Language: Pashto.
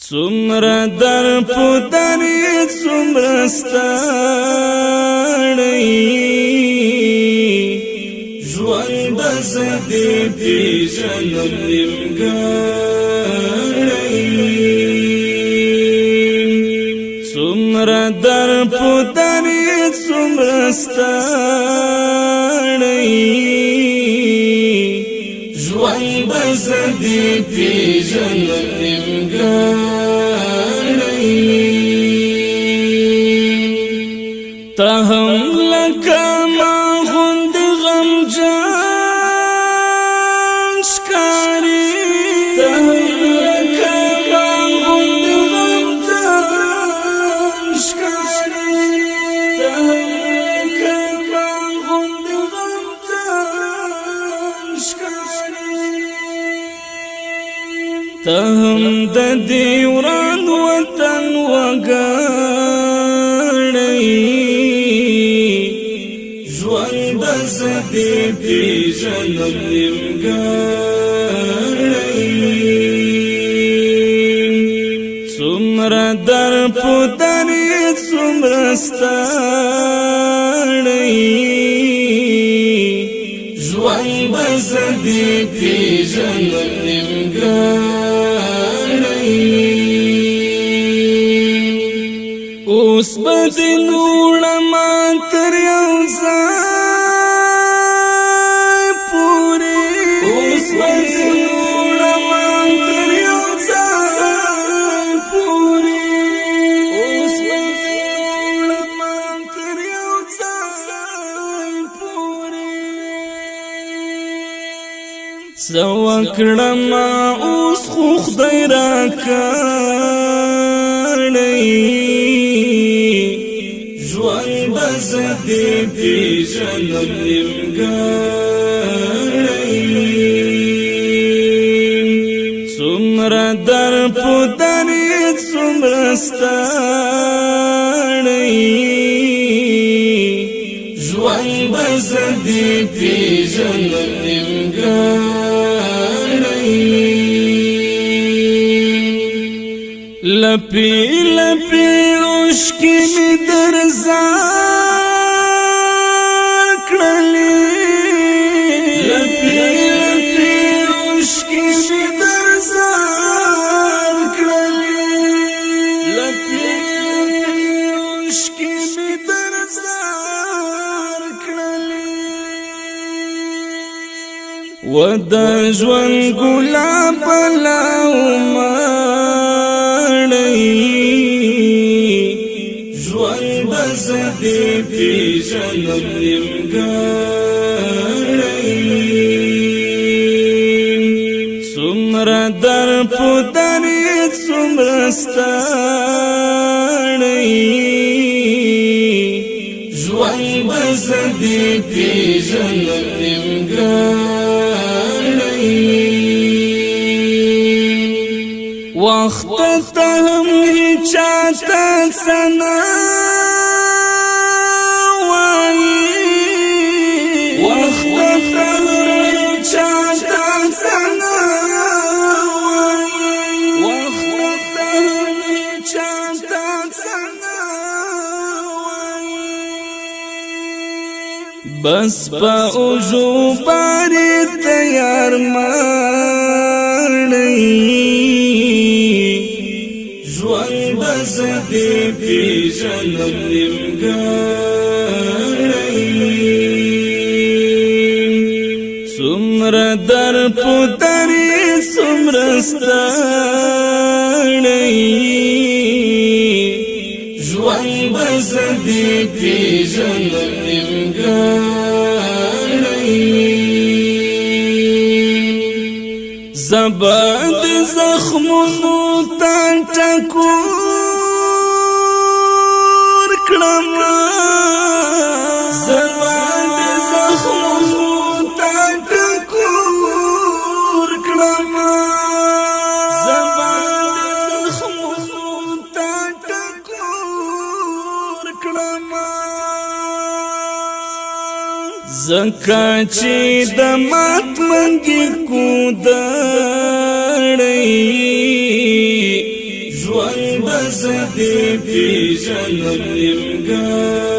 څومره در پودرې څومره ستړی ژوند زه دې پېژنم نیمګړی څومره در پودرې څومره ستړی ژوند زه دې پېژنم نیمګړی ته هم لکه ما غوندې غمجن ښکارې ته هم لکه ما غوندې غمجن ښکارې ته هم لکه ما غوندې غمجن ښکارې ته هم د دې وران وطن وګړی ژوند زه دې پېژنم نیمګړی څومره در پودرې څومره ستړی ژوند زه دې پېژنم نیمګړی اوس به دې نوړمه تر یو ځای پورې اوس به دې نوړمه تر یو ځای پورې اوس به دې نوړمه تر یو ځای پورې څه وکړمه اوس خو خدای راکړی ژوند زه دې پېژنم نیمګړی څومره در پودرې څومره ستړی ژوند زه دې پېژنم نیمګړی لپې لپې اوښکې مې درځار کړلې لپې لپې اوښکې مې درځار کړلې لپې لپې اوښکې مې درځار کړلې و د ژوند ګلاب ژوند زه دې پېژنم نیمګړی څومره در پودرې څومره ستړی ژوند زه دې پېژنم نیمګړی وخت ته هم هیچا ته څه نه وایي وخت ته هم هیچا ته څه نه وایي وخت ته هم هیچا ته څه نه وایي بس په اوږو باندې تیار مړی ژوند زه دې پېژنم نیمګړی څومره در پودرې څومره ستړی ژوند زه دې پېژنم نیمګړی زه به د زخمونو ته ټکور کړمه زه به د زخمونو ته ټکور کړمه زه به د زخمونو ته ټکور کړمه ځکه چې د مات منګي کودړی ژوند زدي پیژن نیمګړی